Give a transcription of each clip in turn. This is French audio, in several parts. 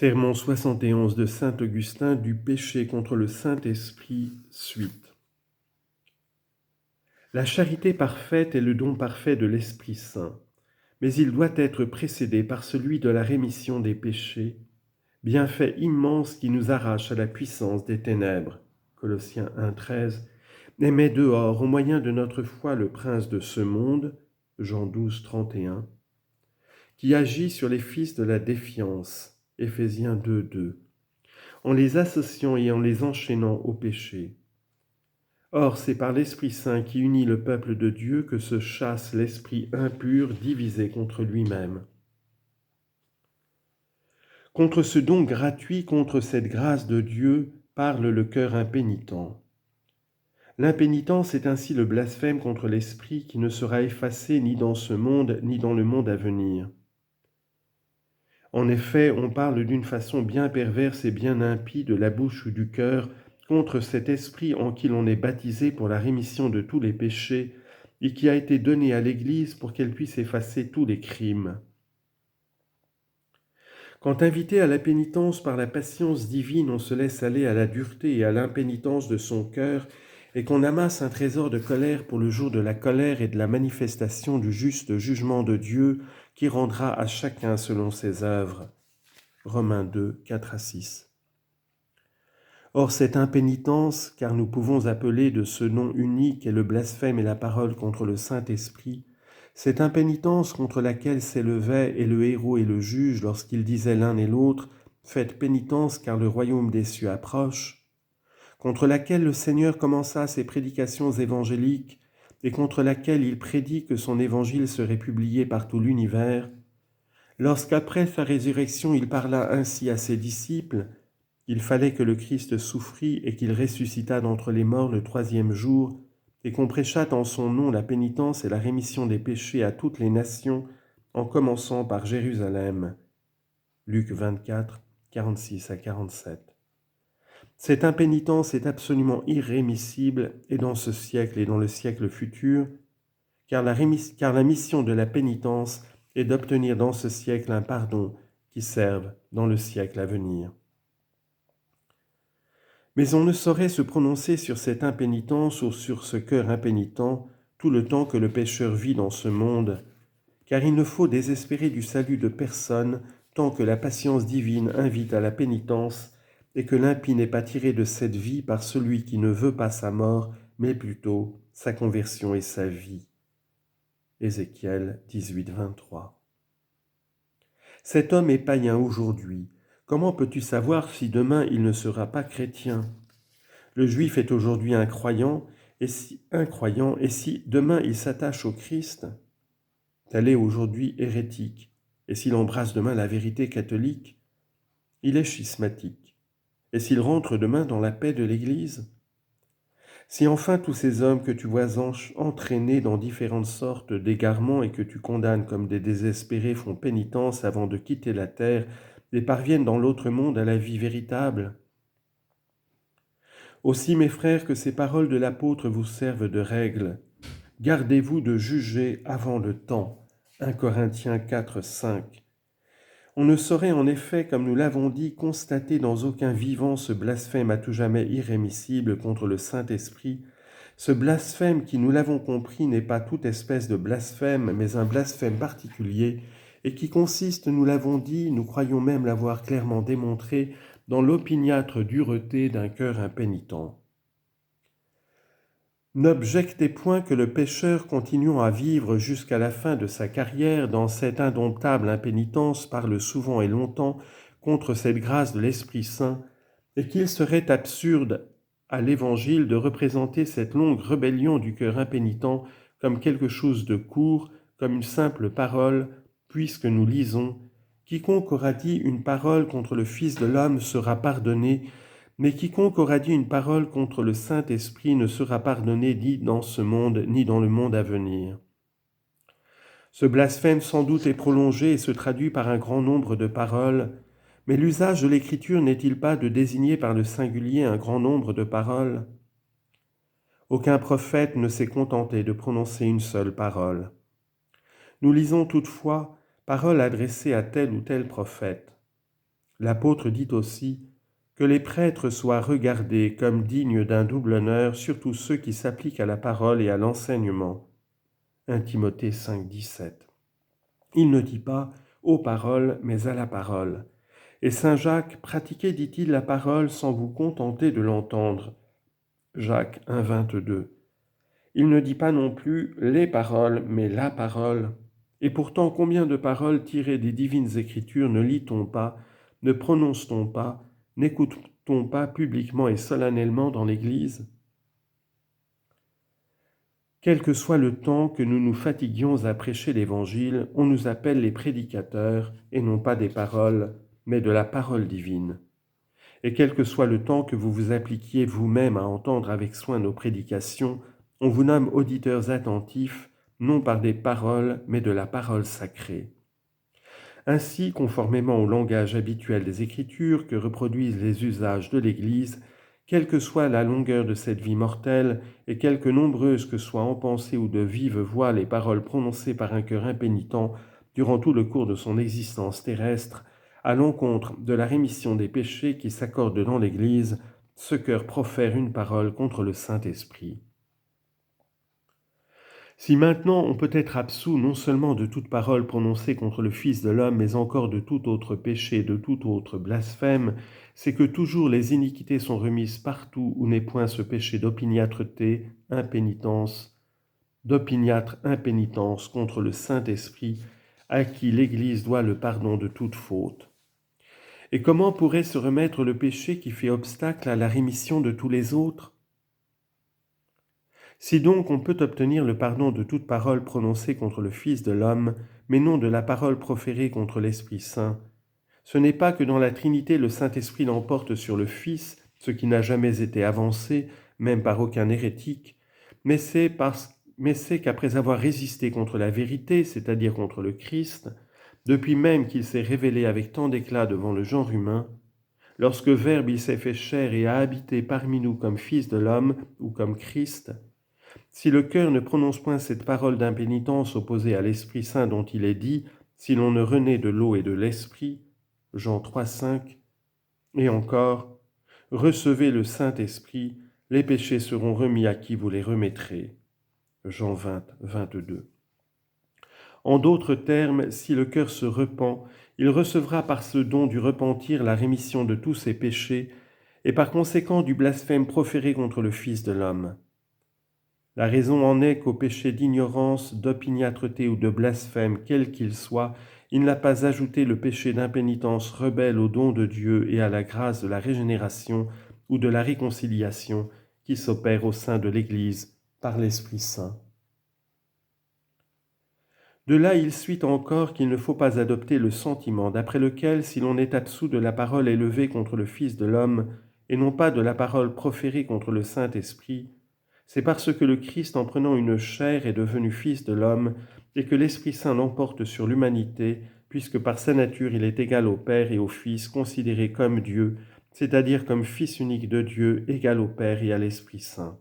Sermon 71 de saint Augustin du péché contre le Saint-Esprit, suite. La charité parfaite est le don parfait de l'Esprit Saint, mais il doit être précédé par celui de la rémission des péchés, bienfait immense qui nous arrache à la puissance des ténèbres, Colossiens 1,13, et met dehors au moyen de notre foi le prince de ce monde, Jean 12,31, qui agit sur les fils de la défiance, Éphésiens 2,2, en les associant et en les enchaînant au péché. Or, c'est par l'Esprit Saint qui unit le peuple de Dieu que se chasse l'esprit impur divisé contre lui-même. Contre ce don gratuit, contre cette grâce de Dieu, parle le cœur impénitent. L'impénitence est ainsi le blasphème contre l'Esprit qui ne sera effacé ni dans ce monde ni dans le monde à venir. En effet, on parle d'une façon bien perverse et bien impie de la bouche ou du cœur contre cet esprit en qui l'on est baptisé pour la rémission de tous les péchés et qui a été donné à l'Église pour qu'elle puisse effacer tous les crimes. Quand invité à la pénitence par la patience divine, on se laisse aller à la dureté et à l'impénitence de son cœur et qu'on amasse un trésor de colère pour le jour de la colère et de la manifestation du juste jugement de Dieu qui rendra à chacun selon ses œuvres. Romains 2, 4-6. Or, cette impénitence, car nous pouvons appeler de ce nom unique et le blasphème et la parole contre le Saint-Esprit, cette impénitence contre laquelle s'élevaient et le héros et le juge lorsqu'ils disaient l'un et l'autre « Faites pénitence car le royaume des cieux approche », contre laquelle le Seigneur commença ses prédications évangéliques et contre laquelle il prédit que son évangile serait publié par tout l'univers, lorsqu'après sa résurrection il parla ainsi à ses disciples, il fallait que le Christ souffrit et qu'il ressuscitât d'entre les morts le troisième jour, et qu'on prêchât en son nom la pénitence et la rémission des péchés à toutes les nations, en commençant par Jérusalem. Luc 24, 46-47. Cette impénitence est absolument irrémissible, et dans ce siècle et dans le siècle futur, car la mission de la pénitence est d'obtenir dans ce siècle un pardon qui serve dans le siècle à venir. Mais on ne saurait se prononcer sur cette impénitence ou sur ce cœur impénitent tout le temps que le pécheur vit dans ce monde, car il ne faut désespérer du salut de personne tant que la patience divine invite à la pénitence et que l'impie n'est pas tiré de cette vie par celui qui ne veut pas sa mort, mais plutôt sa conversion et sa vie. Ézéchiel 18, 23. Cet homme est païen aujourd'hui. Comment peux-tu savoir si demain il ne sera pas chrétien ? Le juif est aujourd'hui incroyant, et si demain il s'attache au Christ, tel est aujourd'hui hérétique, et s'il embrasse demain la vérité catholique, il est schismatique, et s'il rentre demain dans la paix de l'Église, si enfin tous ces hommes que tu vois entraînés dans différentes sortes d'égarements et que tu condamnes comme des désespérés font pénitence avant de quitter la terre et parviennent dans l'autre monde à la vie véritable. Aussi, mes frères, que ces paroles de l'apôtre vous servent de règle. Gardez-vous de juger avant le temps. 1 Corinthiens 4, 5. On ne saurait en effet, comme nous l'avons dit, constater dans aucun vivant ce blasphème à tout jamais irrémissible contre le Saint-Esprit, ce blasphème qui, nous l'avons compris, n'est pas toute espèce de blasphème, mais un blasphème particulier, et qui consiste, nous l'avons dit, nous croyons même l'avoir clairement démontré, dans l'opiniâtre dureté d'un cœur impénitent. N'objectez point que le pécheur continuant à vivre jusqu'à la fin de sa carrière dans cette indomptable impénitence parle souvent et longtemps contre cette grâce de l'Esprit Saint, et qu'il serait absurde à l'Évangile de représenter cette longue rébellion du cœur impénitent comme quelque chose de court, comme une simple parole, puisque nous lisons « Quiconque aura dit une parole contre le Fils de l'homme sera pardonné », mais quiconque aura dit une parole contre le Saint-Esprit ne sera pardonné ni dans ce monde, ni dans le monde à venir. Ce blasphème sans doute est prolongé et se traduit par un grand nombre de paroles, mais l'usage de l'Écriture n'est-il pas de désigner par le singulier un grand nombre de paroles ? Aucun prophète ne s'est contenté de prononcer une seule parole. Nous lisons toutefois « parole adressée à tel ou tel prophète ». L'apôtre dit aussi que les prêtres soient regardés comme dignes d'un double honneur, surtout ceux qui s'appliquent à la parole et à l'enseignement. 1 Timothée 5, 17. Il ne dit pas « aux paroles », mais « à la parole ». Et saint Jacques, pratiquez, dit-il, la parole sans vous contenter de l'entendre. Jacques 1, 22. Il ne dit pas non plus les paroles, mais la parole. Et pourtant, combien de paroles tirées des divines écritures ne lit-on pas, ne prononce-t-on pas, n'écoute-t-on pas publiquement et solennellement dans l'Église ? Quel que soit le temps que nous nous fatiguions à prêcher l'Évangile, on nous appelle les prédicateurs, et non pas des paroles, mais de la parole divine. Et quel que soit le temps que vous vous appliquiez vous-même à entendre avec soin nos prédications, on vous nomme auditeurs attentifs, non par des paroles, mais de la parole sacrée. Ainsi, conformément au langage habituel des Écritures que reproduisent les usages de l'Église, quelle que soit la longueur de cette vie mortelle, et quelque nombreuses que soient en pensée ou de vive voix les paroles prononcées par un cœur impénitent durant tout le cours de son existence terrestre, à l'encontre de la rémission des péchés qui s'accordent dans l'Église, ce cœur profère une parole contre le Saint-Esprit. Si maintenant on peut être absous non seulement de toute parole prononcée contre le Fils de l'homme, mais encore de tout autre péché, de tout autre blasphème, c'est que toujours les iniquités sont remises partout où n'est point ce péché d'opiniâtreté, d'opiniâtre impénitence contre le Saint-Esprit, à qui l'Église doit le pardon de toute faute. Et comment pourrait se remettre le péché qui fait obstacle à la rémission de tous les autres ? Si donc on peut obtenir le pardon de toute parole prononcée contre le Fils de l'homme, mais non de la parole proférée contre l'Esprit Saint, ce n'est pas que dans la Trinité le Saint-Esprit l'emporte sur le Fils, ce qui n'a jamais été avancé, même par aucun hérétique, mais c'est qu'après avoir résisté contre la vérité, c'est-à-dire contre le Christ, depuis même qu'il s'est révélé avec tant d'éclat devant le genre humain, lorsque Verbe il s'est fait chair et a habité parmi nous comme Fils de l'homme ou comme Christ, si le cœur ne prononce point cette parole d'impénitence opposée à l'Esprit Saint dont il est dit, si l'on ne renaît de l'eau et de l'Esprit, Jean 3, 5, et encore, recevez le Saint-Esprit, les péchés seront remis à qui vous les remettrez, Jean 20, 22. En d'autres termes, si le cœur se repent, il recevra par ce don du repentir la rémission de tous ses péchés, et par conséquent du blasphème proféré contre le Fils de l'homme. La raison en est qu'au péché d'ignorance, d'opiniâtreté ou de blasphème, quel qu'il soit, il n'a pas ajouté le péché d'impénitence rebelle au don de Dieu et à la grâce de la régénération ou de la réconciliation qui s'opère au sein de l'Église par l'Esprit Saint. De là, il suit encore qu'il ne faut pas adopter le sentiment d'après lequel, si l'on est absous de la parole élevée contre le Fils de l'homme, et non pas de la parole proférée contre le Saint-Esprit, c'est parce que le Christ, en prenant une chair, est devenu Fils de l'homme, et que l'Esprit Saint l'emporte sur l'humanité, puisque par sa nature il est égal au Père et au Fils, considéré comme Dieu, c'est-à-dire comme Fils unique de Dieu, égal au Père et à l'Esprit Saint.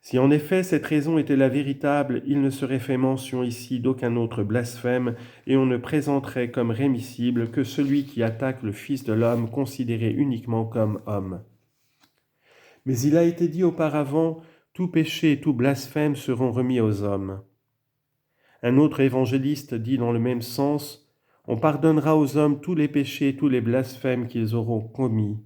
Si en effet cette raison était la véritable, il ne serait fait mention ici d'aucun autre blasphème, et on ne présenterait comme rémissible que celui qui attaque le Fils de l'homme considéré uniquement comme homme. Mais il a été dit auparavant, tout péché et tout blasphème seront remis aux hommes. Un autre évangéliste dit dans le même sens, on pardonnera aux hommes tous les péchés et tous les blasphèmes qu'ils auront commis.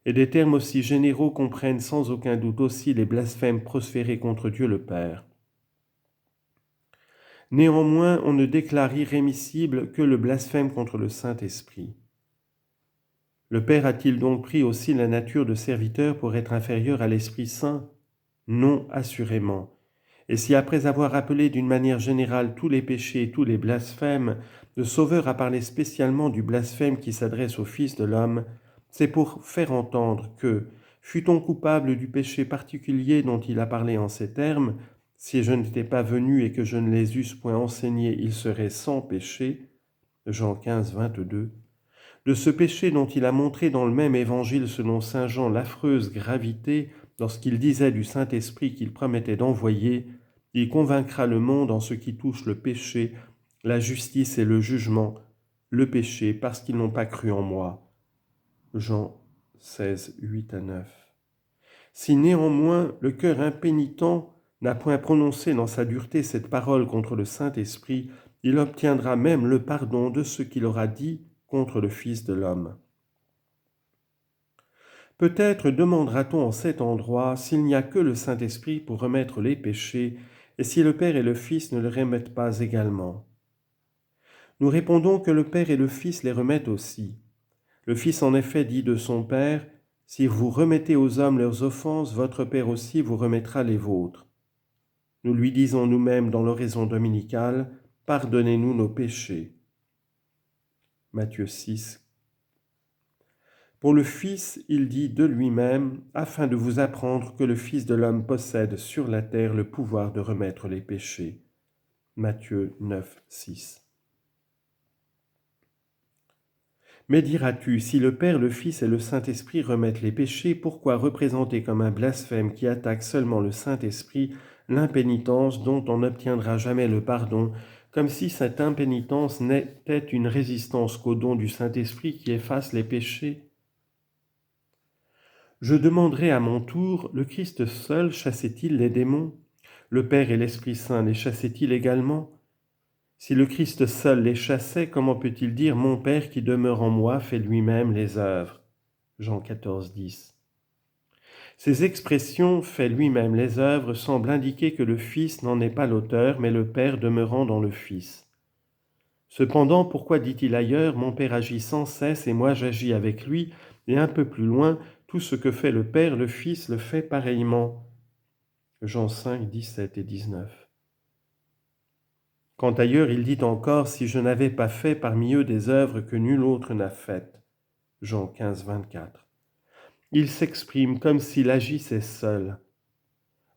Et des termes aussi généraux comprennent sans aucun doute aussi les blasphèmes proférés contre Dieu le Père. Néanmoins, on ne déclare irrémissible que le blasphème contre le Saint-Esprit. Le Père a-t-il donc pris aussi la nature de serviteur pour être inférieur à l'Esprit Saint ? Non, assurément. Et si après avoir rappelé d'une manière générale tous les péchés et tous les blasphèmes, le Sauveur a parlé spécialement du blasphème qui s'adresse au Fils de l'homme, c'est pour faire entendre que, fût-on coupable du péché particulier dont il a parlé en ces termes, si je n'étais pas venu et que je ne les eusse point enseignés, ils seraient sans péché, Jean 15, 22, de ce péché dont il a montré dans le même évangile selon saint Jean l'affreuse gravité lorsqu'il disait du Saint-Esprit qu'il promettait d'envoyer, il convaincra le monde en ce qui touche le péché, la justice et le jugement, le péché parce qu'ils n'ont pas cru en moi. Jean 16, 8 à 9. Si néanmoins le cœur impénitent n'a point prononcé dans sa dureté cette parole contre le Saint-Esprit, il obtiendra même le pardon de ce qu'il aura dit contre le Fils de l'homme. Peut-être demandera-t-on en cet endroit s'il n'y a que le Saint-Esprit pour remettre les péchés, et si le Père et le Fils ne les remettent pas également. Nous répondons que le Père et le Fils les remettent aussi. Le Fils en effet dit de son Père, « Si vous remettez aux hommes leurs offenses, votre Père aussi vous remettra les vôtres. » Nous lui disons nous-mêmes dans l'oraison dominicale, « Pardonnez-nous nos péchés. » Matthieu 6. Pour le Fils, il dit de lui-même, afin de vous apprendre que le Fils de l'homme possède sur la terre le pouvoir de remettre les péchés. Matthieu 9, 6. Mais diras-tu, si le Père, le Fils et le Saint-Esprit remettent les péchés, pourquoi représenter comme un blasphème qui attaque seulement le Saint-Esprit l'impénitence dont on n'obtiendra jamais le pardon, comme si cette impénitence n'était une résistance qu'au don du Saint-Esprit qui efface les péchés? Je demanderai à mon tour, le Christ seul chassait-il les démons? Le Père et l'Esprit Saint les chassaient-ils également? Si le Christ seul les chassait, comment peut-il dire « Mon Père qui demeure en moi fait lui-même les œuvres » Jean 14, 10. Ces expressions « fait lui-même les œuvres » semblent indiquer que le Fils n'en est pas l'auteur, mais le Père demeurant dans le Fils. Cependant, pourquoi dit-il ailleurs « Mon Père agit sans cesse et moi j'agis avec lui » et un peu plus loin « Tout ce que fait le Père, le Fils le fait pareillement » Jean 5, 17 et 19. Quand ailleurs il dit encore « Si je n'avais pas fait parmi eux des œuvres que nul autre n'a faites » Jean 15, 24. Il s'exprime comme s'il agissait seul.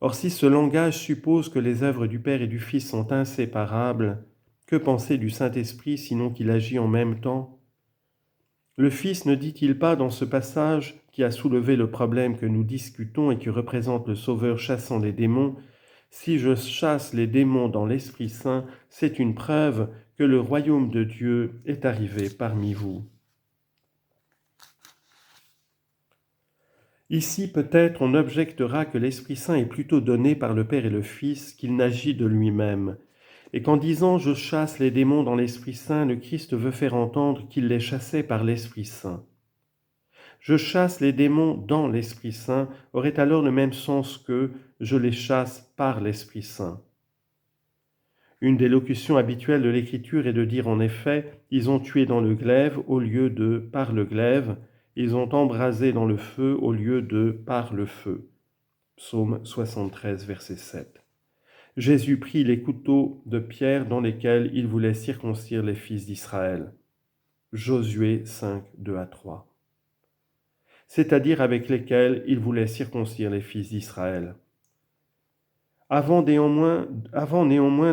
Or si ce langage suppose que les œuvres du Père et du Fils sont inséparables, que penser du Saint-Esprit sinon qu'il agit en même temps? Le Fils ne dit-il pas dans ce passage qui a soulevé le problème que nous discutons et qui représente le Sauveur chassant les démons, « Si je chasse les démons dans l'Esprit Saint, c'est une preuve que le royaume de Dieu est arrivé parmi vous. » Ici, peut-être, on objectera que l'Esprit Saint est plutôt donné par le Père et le Fils qu'il n'agit de lui-même, et qu'en disant « Je chasse les démons dans l'Esprit Saint », le Christ veut faire entendre qu'il les chassait par l'Esprit Saint. « Je chasse les démons dans l'Esprit Saint » aurait alors le même sens que « Je les chasse par l'Esprit Saint ». Une des locutions habituelles de l'Écriture est de dire en effet « Ils ont tué dans le glaive » au lieu de « par le glaive », ils ont embrasé dans le feu au lieu de par le feu. Psaume 73, verset 7. Jésus prit les couteaux de pierre dans lesquels il voulait circoncire les fils d'Israël. Josué 5, 2 à 3. C'est-à-dire avec lesquels il voulait circoncire les fils d'Israël. Avant néanmoins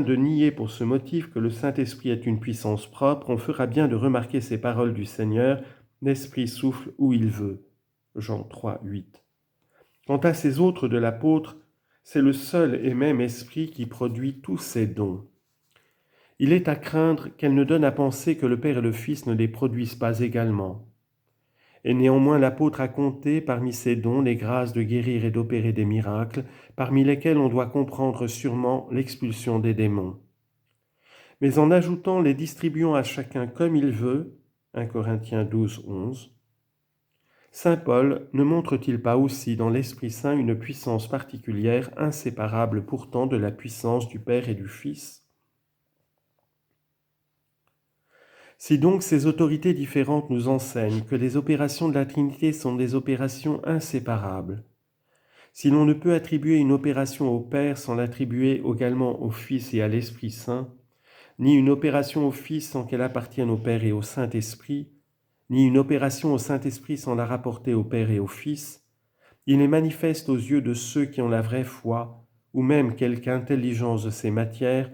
de nier pour ce motif que le Saint-Esprit est une puissance propre, on fera bien de remarquer ces paroles du Seigneur « L'Esprit souffle où il veut » Jean 3, 8. Quant à ces autres de l'apôtre, c'est le seul et même Esprit qui produit tous ces dons. Il est à craindre qu'elle ne donne à penser que le Père et le Fils ne les produisent pas également. Et néanmoins l'apôtre a compté parmi ces dons les grâces de guérir et d'opérer des miracles, parmi lesquels on doit comprendre sûrement l'expulsion des démons. Mais en ajoutant les distribuant à chacun comme il veut, 1 Corinthiens 12, 11, Saint Paul ne montre-t-il pas aussi dans l'Esprit Saint une puissance particulière, inséparable pourtant de la puissance du Père et du Fils? Si donc ces autorités différentes nous enseignent que les opérations de la Trinité sont des opérations inséparables, si l'on ne peut attribuer une opération au Père sans l'attribuer également au Fils et à l'Esprit Saint, ni une opération au Fils sans qu'elle appartienne au Père et au Saint-Esprit, ni une opération au Saint-Esprit sans la rapporter au Père et au Fils, il est manifeste aux yeux de ceux qui ont la vraie foi, ou même quelque intelligence de ces matières,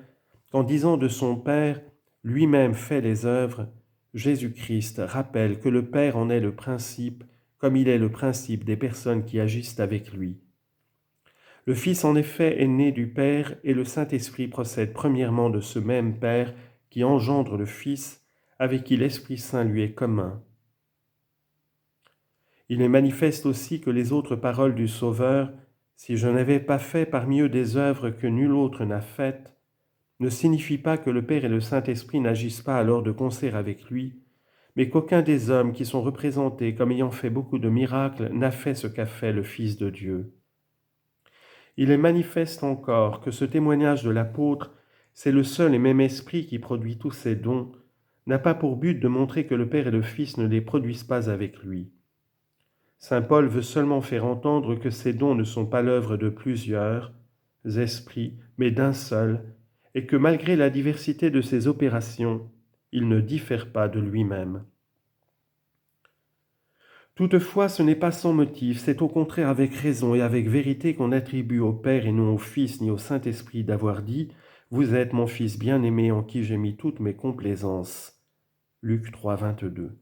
qu'en disant de son Père, lui-même fait les œuvres, Jésus-Christ rappelle que le Père en est le principe, comme il est le principe des personnes qui agissent avec lui. Le Fils en effet est né du Père et le Saint-Esprit procède premièrement de ce même Père qui engendre le Fils, avec qui l'Esprit Saint lui est commun. Il est manifeste aussi que les autres paroles du Sauveur, si je n'avais pas fait parmi eux des œuvres que nul autre n'a faites, ne signifient pas que le Père et le Saint-Esprit n'agissent pas alors de concert avec lui, mais qu'aucun des hommes qui sont représentés comme ayant fait beaucoup de miracles n'a fait ce qu'a fait le Fils de Dieu. Il est manifeste encore que ce témoignage de l'apôtre, c'est le seul et même Esprit qui produit tous ces dons, n'a pas pour but de montrer que le Père et le Fils ne les produisent pas avec lui. Saint Paul veut seulement faire entendre que ces dons ne sont pas l'œuvre de plusieurs esprits, mais d'un seul, et que malgré la diversité de ses opérations, il ne diffère pas de lui-même. Toutefois, ce n'est pas sans motif, c'est au contraire avec raison et avec vérité qu'on attribue au Père et non au Fils ni au Saint-Esprit d'avoir dit « Vous êtes mon Fils bien-aimé en qui j'ai mis toutes mes complaisances » Luc 3, 22.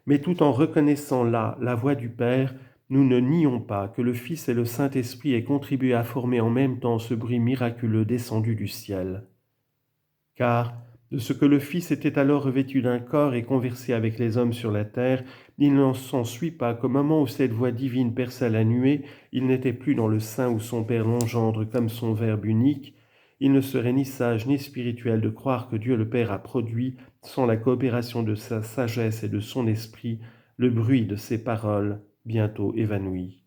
Mais tout en reconnaissant là la voix du Père, nous ne nions pas que le Fils et le Saint-Esprit aient contribué à former en même temps ce bruit miraculeux descendu du ciel. Car, de ce que le Fils était alors revêtu d'un corps et conversé avec les hommes sur la terre, il n'en s'ensuit pas qu'au moment où cette voix divine perça la nuée, il n'était plus dans le sein où son Père l'engendre comme son Verbe unique. Il ne serait ni sage ni spirituel de croire que Dieu le Père a produit, sans la coopération de sa sagesse et de son esprit, le bruit de ses paroles, bientôt évanouies.